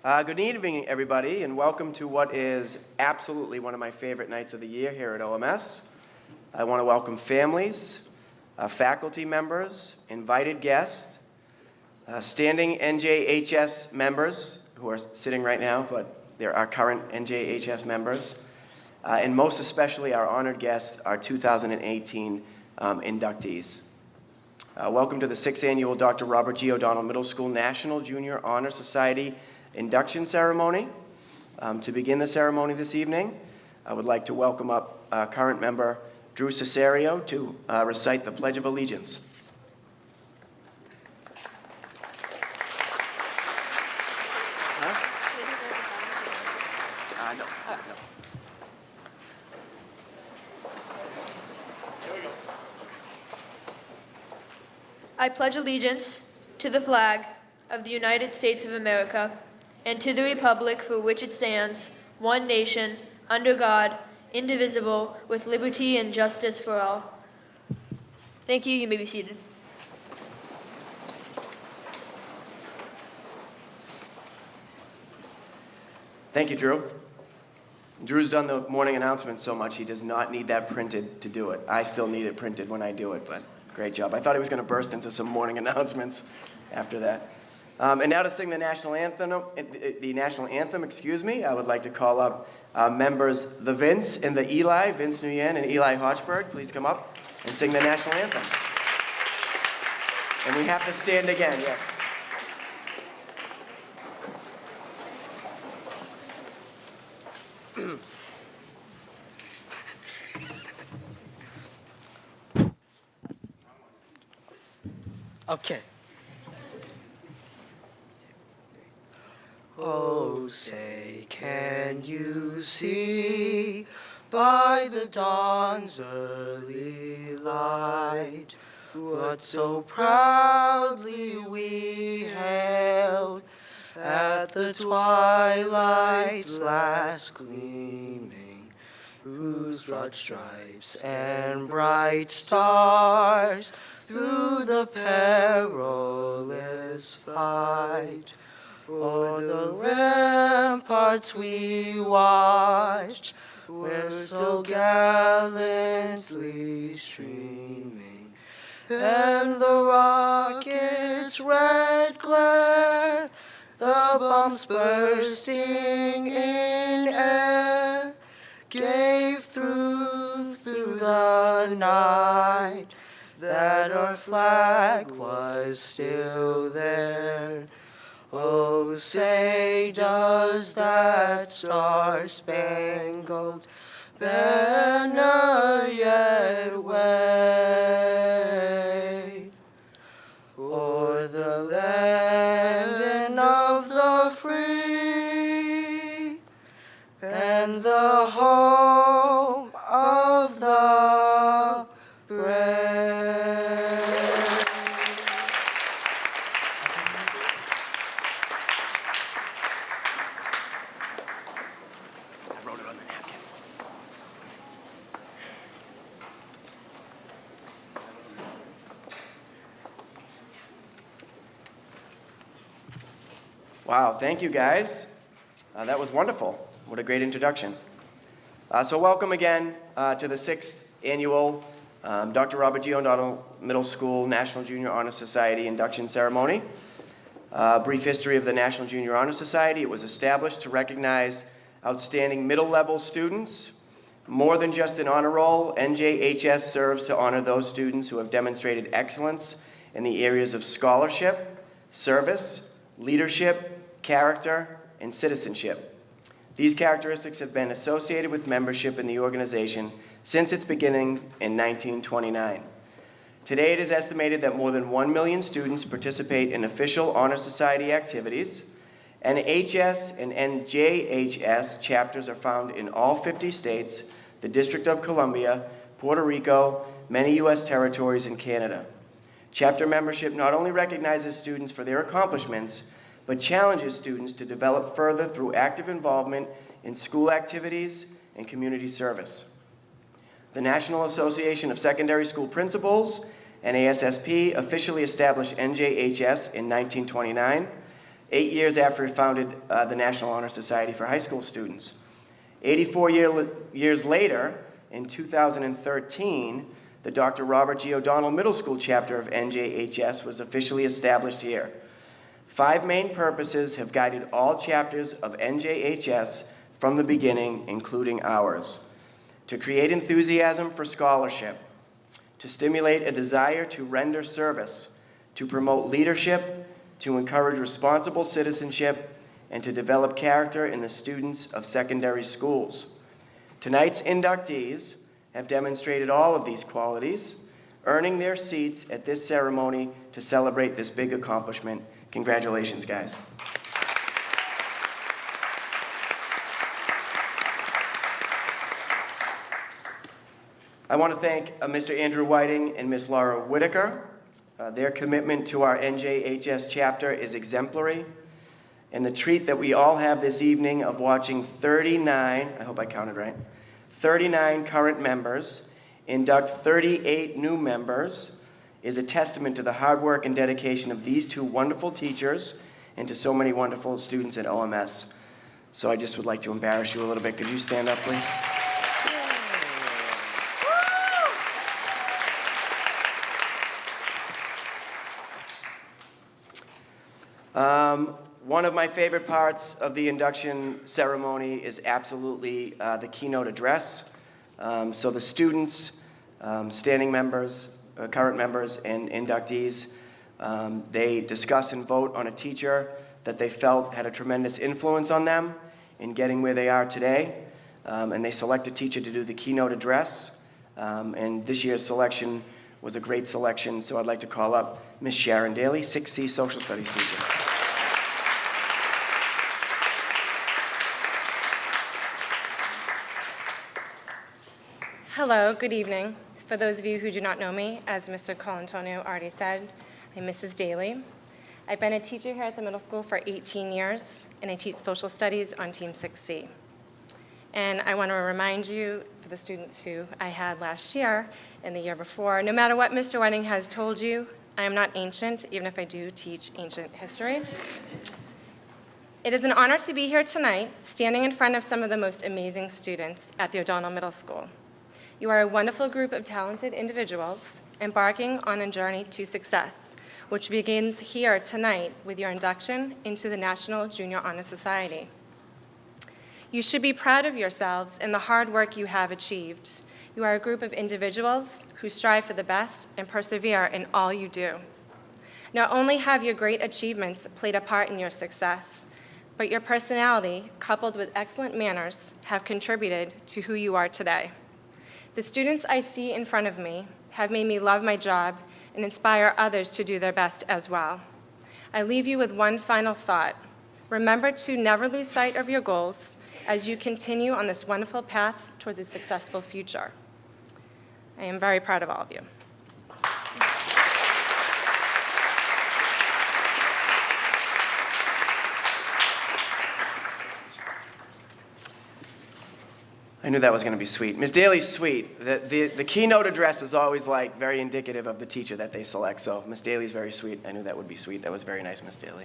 Good evening, everybody, and welcome to what is absolutely one of my favorite nights of the year here at OMS. I want to welcome families, faculty members, invited guests, standing NJHS members who are sitting right now, but they're our current NJHS members, and most especially our honored guests, our 2018 inductees. Welcome to the 6th Annual Dr. Robert G. O'Donnell Middle School National Junior Honor Society Induction Ceremony. To begin the ceremony this evening, I would like to welcome up current member Drew Cesario to recite the Pledge of Allegiance. No. Here we go. I pledge allegiance to the flag of the United States of America and to the republic for which it stands, one nation, under God, indivisible, with liberty and justice for all. Thank you. You may be seated. Thank you, Drew. Drew's done the morning announcement so much he does not need that printed to do it. I still need it printed when I do it, but great job. I thought he was going to burst into some morning announcements after that. And now to sing the national anthem, I would like to call up members the Vince and the Eli, Vince Nguyen and Eli Hochberg. Please come up and sing the national anthem. And we have to stand again, yes. Okay. Oh, say, can you see by the dawn's early light what so proudly we hailed at the twilight's last gleaming, whose broad stripes and bright stars through the perilous fight o'er the ramparts we watched were so gallantly streaming, and the rocket's red glare, the bombs bursting in air, gave through the night that our flag was still there. Oh, say, does that star-spangled banner yet wave o'er the land of the free and the home of the brave? Wow, thank you guys. That was wonderful. What a great introduction. So welcome again to the 6th Annual Dr. Robert G. O'Donnell Middle School National Junior Honor Society Induction Ceremony. Brief history of the National Junior Honor Society. It was established to recognize outstanding middle-level students. More than just an honor roll, NJHS serves to honor those students who have demonstrated excellence in the areas of scholarship, service, leadership, character, and citizenship. These characteristics have been associated with membership in the organization since its beginning in 1929. Today, it is estimated that more than 1 million students participate in official Honor Society activities. NHS and NJHS chapters are found in all 50 states, the District of Columbia, Puerto Rico, many U.S. territories, and Canada. Chapter membership not only recognizes students for their accomplishments, but challenges students to develop further through active involvement in school activities and community service. The National Association of Secondary School Principals, NASSP, officially established NJHS in 1929 8 years after it founded the National Honor Society for high school students. years later, in 2013, the Dr. Robert G. O'Donnell Middle School chapter of NJHS was officially established here. 5 main purposes have guided all chapters of NJHS from the beginning, including ours: to create enthusiasm for scholarship, to stimulate a desire to render service, to promote leadership, to encourage responsible citizenship, and to develop character in the students of secondary schools. Tonight's inductees have demonstrated all of these qualities, earning their seats at this ceremony to celebrate this big accomplishment. Congratulations, guys. I want to thank Mr. Andrew Whiting and Ms. Laura Whitaker. Their commitment to our NJHS chapter is exemplary, and the treat that we all have this evening of watching 39, I hope I counted right, 39 current members induct 38 new members is a testament to the hard work and dedication of these 2 wonderful teachers and to so many wonderful students at OMS. So I just would like to embarrass you a little bit. Could you stand up, please? One of my favorite parts of the induction ceremony is absolutely the keynote address. So the students, standing members, current members, and inductees, they discuss and vote on a teacher that they felt had a tremendous influence on them in getting where they are today. And they select a teacher to do the keynote address. And this year's selection was a great selection, so I'd like to call up Ms. Sharon Daly, 6C Social Studies teacher. Hello, good evening. For those of you who do not know me, as Mr. Colantonio already said, I'm Mrs. Daly. I've been a teacher here at the middle school for 18 years, and I teach social studies on Team 6C. And I want to remind you, for the students who I had last year and the year before, no matter what Mr. Whiting has told you, I am not ancient, even if I do teach ancient history. It is an honor to be here tonight, standing in front of some of the most amazing students at the O'Donnell Middle School. You are a wonderful group of talented individuals embarking on a journey to success, which begins here tonight with your induction into the National Junior Honor Society. You should be proud of yourselves and the hard work you have achieved. You are a group of individuals who strive for the best and persevere in all you do. Not only have your great achievements played a part in your success, but your personality, coupled with excellent manners, have contributed to who you are today. The students I see in front of me have made me love my job and inspire others to do their best as well. I leave you with one final thought. Remember to never lose sight of your goals as you continue on this wonderful path towards a successful future. I am very proud of all of you. I knew that was going to be sweet. Ms. Daly's sweet. The keynote address is always like very indicative of the teacher that they select. So Ms. Daly's very sweet. I knew that would be sweet. That was very nice, Ms. Daly.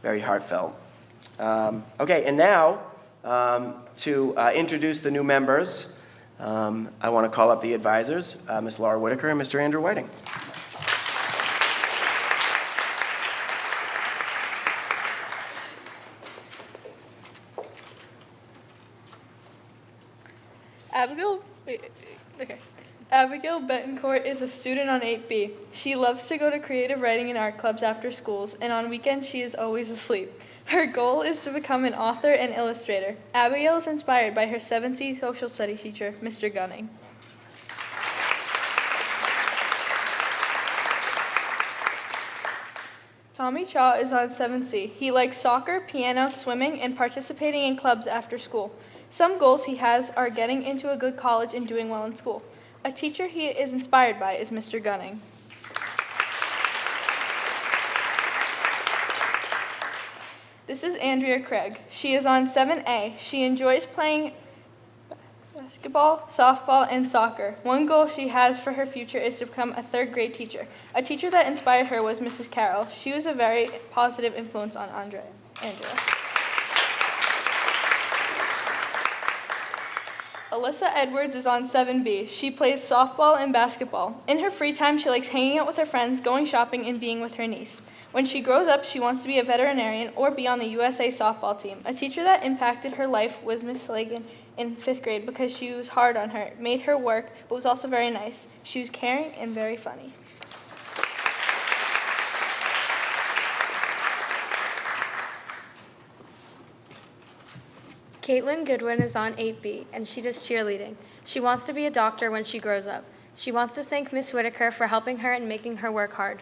Very heartfelt. Okay, and now to introduce the new members, I want to call up the advisors, Ms. Laura Whitaker and Mr. Andrew Whiting. Abigail Betancourt is a student on 8B. She loves to go to creative writing and art clubs after schools, and on weekends she is always asleep. Her goal is to become an author and illustrator. Abigail is inspired by her 7C social studies teacher, Mr. Gunning. Tommy Chaw is on 7C. He likes soccer, piano, swimming, and participating in clubs after school. Some goals he has are getting into a good college and doing well in school. A teacher he is inspired by is Mr. Gunning. This is Andrea Craig. She is on 7A. She enjoys playing basketball, softball, and soccer. One goal she has for her future is to become a third-grade teacher. A teacher that inspired her was Mrs. Carroll. She was a very positive influence on Angela. Alyssa Edwards is on 7B. She plays softball and basketball. In her free time, she likes hanging out with her friends, going shopping, and being with her niece. When she grows up, she wants to be a veterinarian or be on the USA softball team. A teacher that impacted her life was Miss Slagan in 5th grade because she was hard on her, made her work, but was also very nice. She was caring and very funny. Caitlin Goodwin is on 8B, and she does cheerleading. She wants to be a doctor when she grows up. She wants to thank Miss Whitaker for helping her and making her work hard.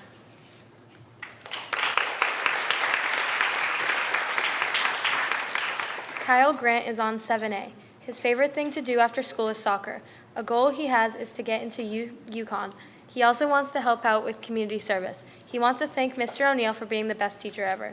Kyle Grant is on 7A. His favorite thing to do after school is soccer. A goal he has is to get into UConn. He also wants to help out with community service. He wants to thank Mr. O'Neill for being the best teacher ever.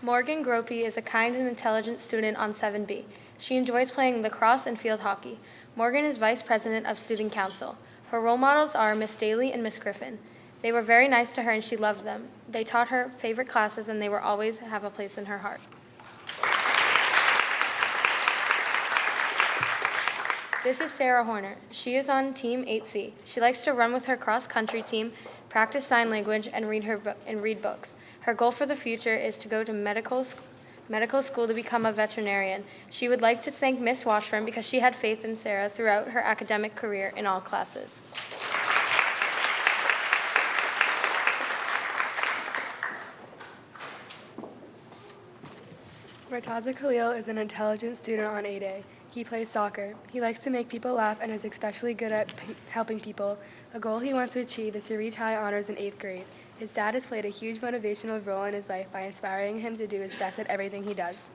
Morgan Gropey is a kind and intelligent student on 7B. She enjoys playing lacrosse and field hockey. Morgan is vice president of student council. Her role models are Miss Daly and Miss Griffin. They were very nice to her and she loved them. They taught her favorite classes and they will always have a place in her heart. This is Sarah Horner. She is on Team 8C. She likes to run with her cross-country team, practice sign language, and read books. Her goal for the future is to go to medical school to become a veterinarian. She would like to thank Miss Washburn because she had faith in Sarah throughout her academic career in all classes. Murtaza Khalil is an intelligent student on 8A. He plays soccer. He likes to make people laugh and is especially good at helping people. A goal he wants to achieve is to reach high honors in 8th grade. His dad has played a huge motivational role in his life by inspiring him to do his best at everything he does.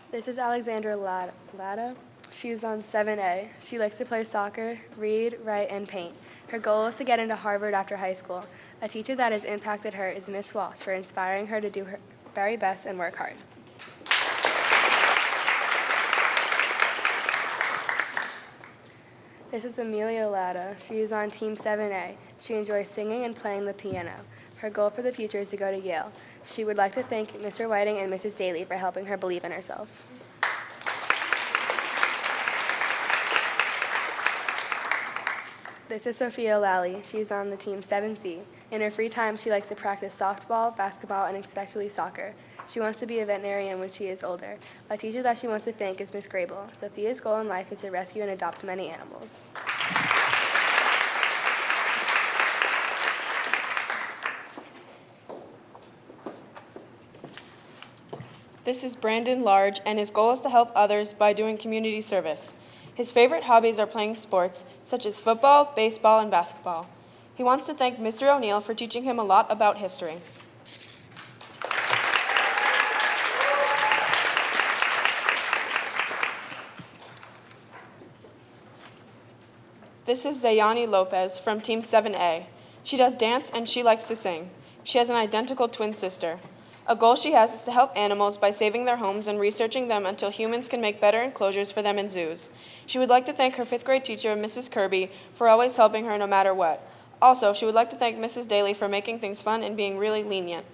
This is Alexandra Latta. She is on 7A. She likes to play soccer, read, write, and paint. Her goal is to get into Harvard after high school. A teacher that has impacted her is Miss Walsh for inspiring her to do her very best and work hard. This is Amelia Latta. She is on Team 7A. She enjoys singing and playing the piano. Her goal for the future is to go to Yale. She would like to thank Mr. Whiting and Mrs. Daly for helping her believe in herself. This is Sophia Lally. She's on the Team 7C. In her free time, she likes to practice softball, basketball, and especially soccer. She wants to be a veterinarian when she is older. A teacher that she wants to thank is Miss Grable. Sophia's goal in life is to rescue and adopt many animals. This is Brandon Large, and his goal is to help others by doing community service. His favorite hobbies are playing sports, such as football, baseball, and basketball. He wants to thank Mr. O'Neill for teaching him a lot about history. This is Zayani Lopez from Team 7A. She does dance and she likes to sing. She has an identical twin sister. A goal she has is to help animals by saving their homes and researching them until humans can make better enclosures for them in zoos. She would like to thank her 5th grade teacher, Mrs. Kirby, for always helping her no matter what. Also, she would like to thank Mrs. Daly for making things fun and being really lenient.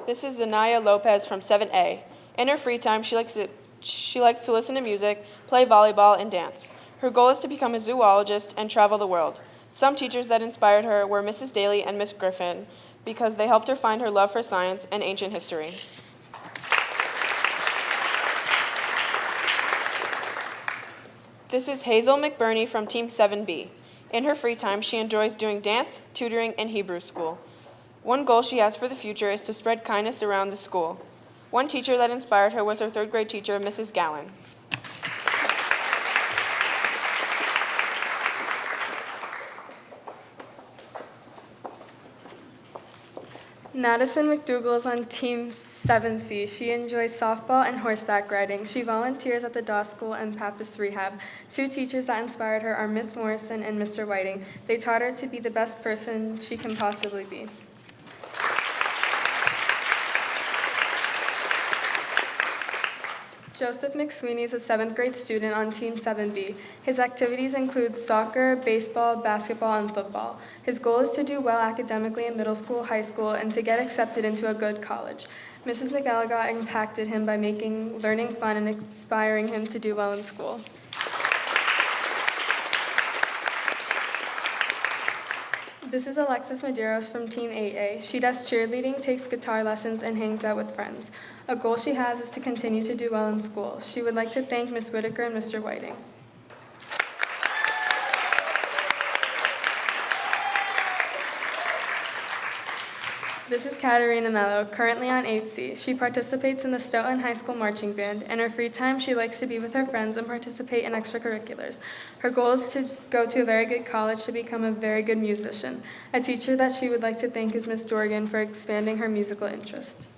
This is Zanaya Lopez from 7A. In her free time, she likes to listen to music, play volleyball, and dance. Her goal is to become a zoologist and travel the world. Some teachers that inspired her were Mrs. Daly and Miss Griffin because they helped her find her love for science and ancient history. This is Hazel McBurney from Team 7B. In her free time, she enjoys doing dance, tutoring, and Hebrew school. One goal she has for the future is to spread kindness around the school. One teacher that inspired her was her 3rd grade teacher, Mrs. Gowan. Madison McDougall is on Team 7C. She enjoys softball and horseback riding. She volunteers at the Daw School and Pappas Rehab. Two teachers that inspired her are Miss Morrison and Mr. Whiting. They taught her to be the best person she can possibly be. Joseph McSweeney is a 7th grade student on Team 7B. His activities include soccer, baseball, basketball, and football. His goal is to do well academically in middle school, high school, and to get accepted into a good college. Mrs. McGilligot impacted him by making learning fun and inspiring him to do well in school. This is Alexis Medeiros from Team 8A. She does cheerleading, takes guitar lessons, and hangs out with friends. A goal she has is to continue to do well in school. She would like to thank Ms. Whitaker and Mr. Whiting. This is Katerina Mello, currently on 8C. She participates in the Stoughton High School Marching Band. In her free time, she likes to be with her friends and participate in extracurriculars. Her goal is to go to a very good college to become a very good musician. A teacher that she would like to thank is Ms. Dorgan for expanding her musical interest.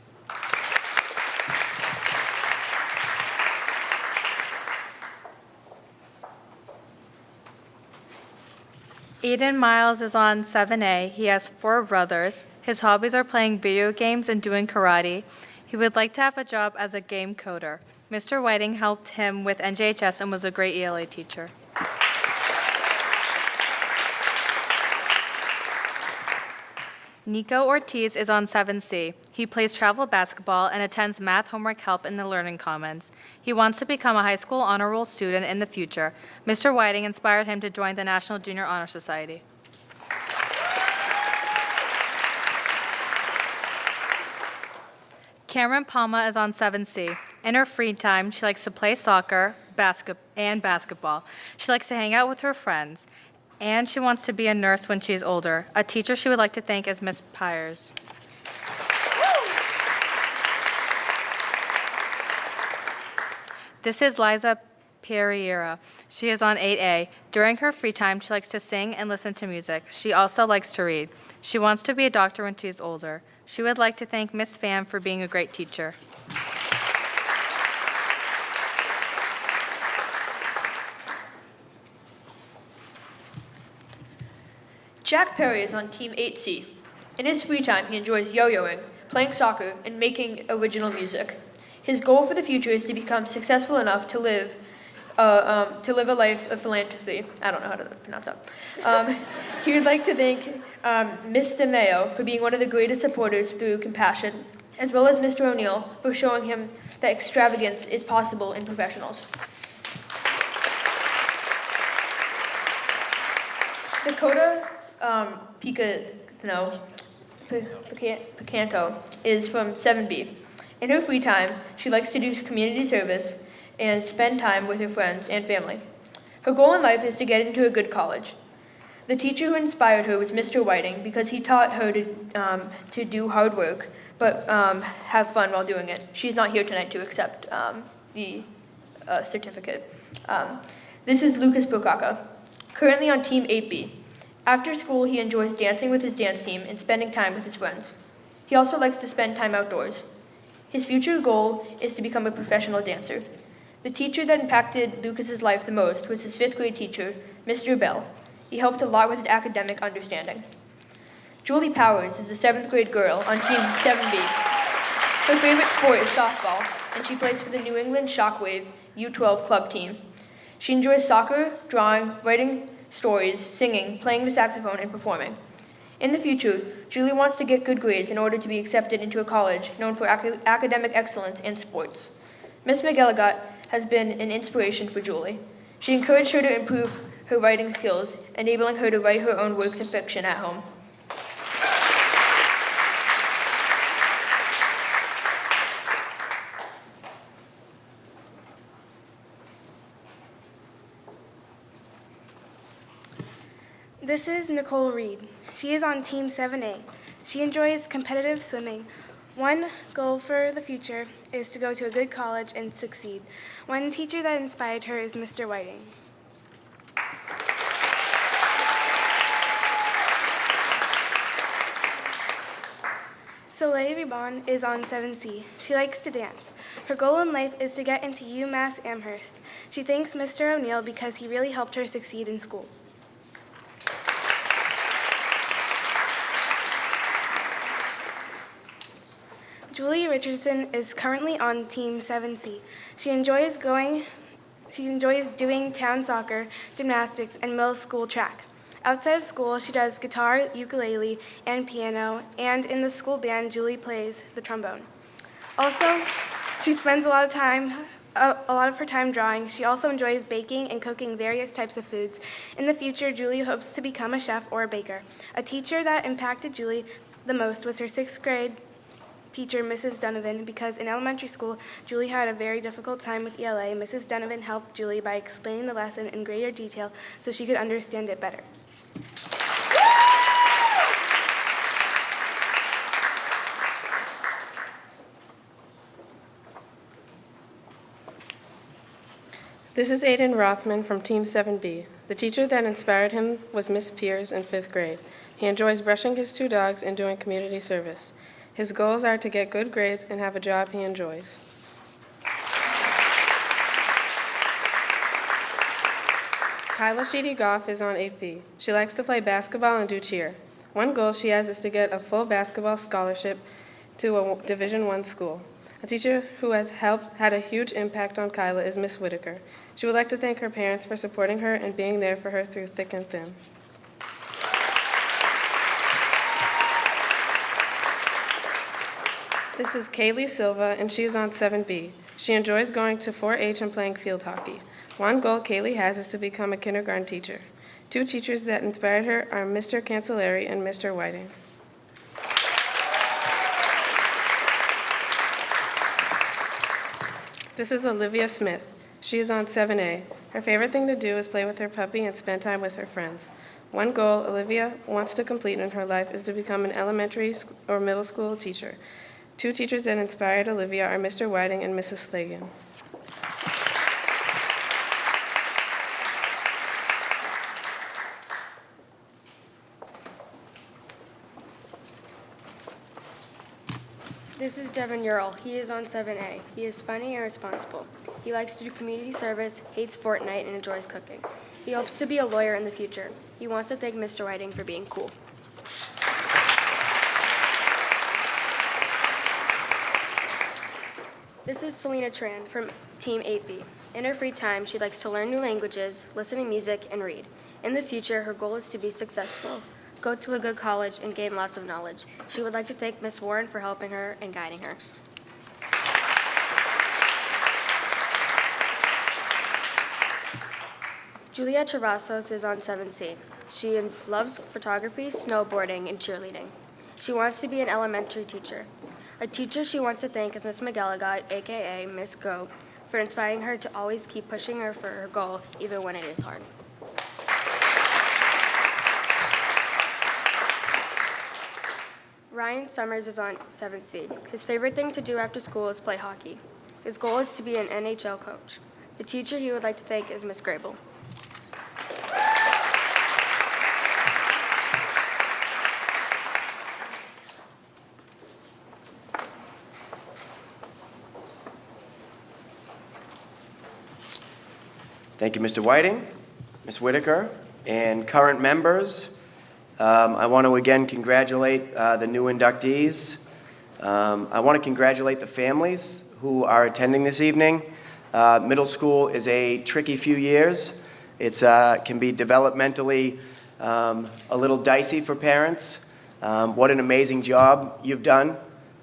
Aiden Miles is on 7A. He has 4 brothers. His hobbies are playing video games and doing karate. He would like to have a job as a game coder. Mr. Whiting helped him with NJHS and was a great ELA teacher. Nico Ortiz is on 7C. He plays travel basketball and attends math homework help in the Learning Commons. He wants to become a high school honor roll student in the future. Mr. Whiting inspired him to join the National Junior Honor Society. Cameron Palma is on 7C. In her free time, she likes to play soccer, basketball. She likes to hang out with her friends. And she wants to be a nurse when she is older. A teacher she would like to thank is Miss Pyers. This is Liza Pereira. She is on 8A. During her free time, she likes to sing and listen to music. She also likes to read. She wants to be a doctor when she is older. She would like to thank Miss Pham for being a great teacher. Jack Perry is on Team 8C. In his free time, he enjoys yo-yoing, playing soccer, and making original music. His goal for the future is to become successful enough to live a life of philanthropy. I don't know how to pronounce that. He would like to thank Mr. Mayo for being one of the greatest supporters through compassion, as well as Mr. O'Neill for showing him that extravagance is possible in professionals. Dakota Picanto is from 7B. In her free time, she likes to do community service and spend time with her friends and family. Her goal in life is to get into a good college. The teacher who inspired her was Mr. Whiting because he taught her to do hard work but have fun while doing it. She's not here tonight to accept the certificate. This is Lucas Bukaka, currently on Team 8B. After school, he enjoys dancing with his dance team and spending time with his friends. He also likes to spend time outdoors. His future goal is to become a professional dancer. The teacher that impacted Lucas's life the most was his 5th grade teacher, Mr. Bell. He helped a lot with his academic understanding. Julie Powers is a 7th grade girl on Team 7B. Her favorite sport is softball, and she plays for the New England Shockwave U12 club team. She enjoys soccer, drawing, writing stories, singing, playing the saxophone, and performing. In the future, Julie wants to get good grades in order to be accepted into a college known for academic excellence and sports. Miss McGilligot has been an inspiration for Julie. She encouraged her to improve her writing skills, enabling her to write her own works of fiction at home. This is Nicole Reed. She is on Team 7A. She enjoys competitive swimming. One goal for the future is to go to a good college and succeed. One teacher that inspired her is Mr. Whiting. Soleil Ribon is on 7C. She likes to dance. Her goal in life is to get into UMass Amherst. She thanks Mr. O'Neill because he really helped her succeed in school. Julie Richardson is currently on Team 7C. She enjoys doing town soccer, gymnastics, and middle school track. Outside of school, she does guitar, ukulele, and piano, and in the school band, Julie plays the trombone. Also, she spends a lot of her time drawing. She also enjoys baking and cooking various types of foods. In the future, Julie hopes to become a chef or a baker. A teacher that impacted Julie the most was her 6th grade teacher, Mrs. Donovan, because in elementary school, Julie had a very difficult time with ELA. Mrs. Donovan helped Julie by explaining the lesson in greater detail so she could understand it better. This is Aiden Rothman from Team 7B. The teacher that inspired him was Miss Piers in 5th grade. He enjoys brushing his 2 dogs and doing community service. His goals are to get good grades and have a job he enjoys. Kyla Sheedy Goff is on 8B. She likes to play basketball and do cheer. One goal she has is to get a full basketball scholarship to a Division I school. A teacher who has had a huge impact on Kyla is Miss Whitaker. She would like to thank her parents for supporting her and being there for her through thick and thin. This is Kaylee Silva, and she is on 7B. She enjoys going to 4-H and playing field hockey. One goal Kaylee has is to become a kindergarten teacher. 2 teachers that inspired her are Mr. Cancelleri and Mr. Whiting. This is Olivia Smith. She is on 7A. Her favorite thing to do is play with her puppy and spend time with her friends. One goal Olivia wants to complete in her life is to become an elementary or middle school teacher. 2 teachers that inspired Olivia are Mr. Whiting and Mrs. Slagan. This is Devin Ural. He is on 7A. He is funny and responsible. He likes to do community service, hates Fortnite, and enjoys cooking. He hopes to be a lawyer in the future. He wants to thank Mr. Whiting for being cool. This is Selena Tran from Team 8B. In her free time, she likes to learn new languages, listen to music, and read. In the future, her goal is to be successful, go to a good college, and gain lots of knowledge. She would like to thank Miss Warren for helping her and guiding her. Julia Travasos is on 7C. She loves photography, snowboarding, and cheerleading. She wants to be an elementary teacher. A teacher she wants to thank is Miss McGilligot, aka Miss Goat, for inspiring her to always keep pushing her for her goal, even when it is hard. Ryan Summers is on 7C. His favorite thing to do after school is play hockey. His goal is to be an NHL coach. The teacher he would like to thank is Miss Grable. Thank you, Mr. Whiting, Ms. Whitaker, and current members. I want to again congratulate the new inductees. I want to congratulate the families who are attending this evening. Middle school is a tricky few years. It can be developmentally a little dicey for parents. What an amazing job you've done.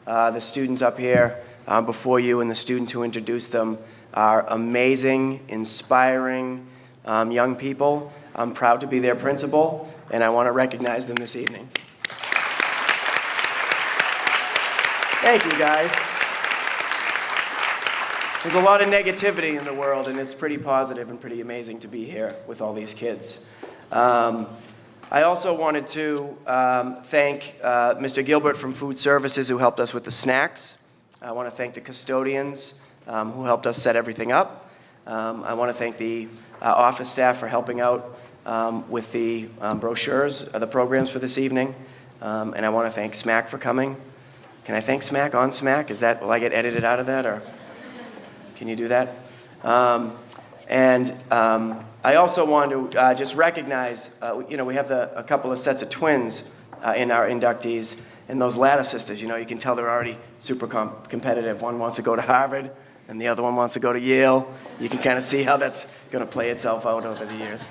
The students up here before you and the students who introduced them are amazing, inspiring young people. I'm proud to be their principal, and I want to recognize them this evening. Thank you, guys. There's a lot of negativity in the world, and it's pretty positive and pretty amazing to be here with all these kids. I also wanted to thank Mr. Gilbert from Food Services who helped us with the snacks. I want to thank the custodians who helped us set everything up. I want to thank the office staff for helping out with the brochures, the programs for this evening. And I want to thank SMAC for coming. Can I thank Smack on Smack? Will I get edited out of that, or can you do that? I also want to just recognize, we have a couple of sets of twins in our inductees, and those ladder sisters, you can tell they're already super competitive. One wants to go to Harvard, and the other one wants to go to Yale. You can kind of see how that's going to play itself out over the years.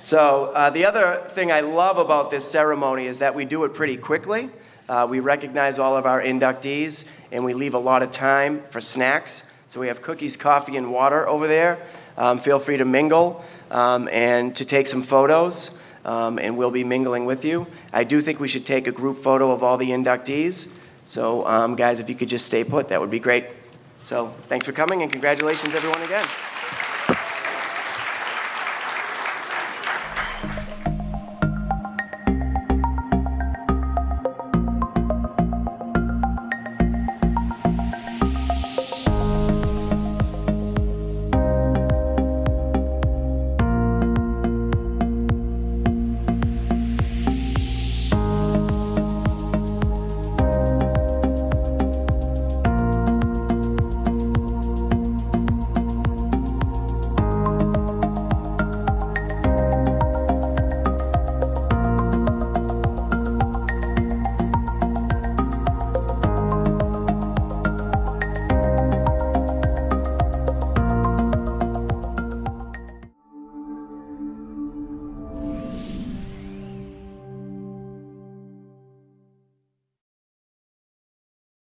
So the other thing I love about this ceremony is that we do it pretty quickly. We recognize all of our inductees, and we leave a lot of time for snacks. So we have cookies, coffee, and water over there. Feel free to mingle and to take some photos, and we'll be mingling with you. I do think we should take a group photo of all the inductees. So guys, if you could just stay put, that would be great. So thanks for coming, and congratulations everyone again.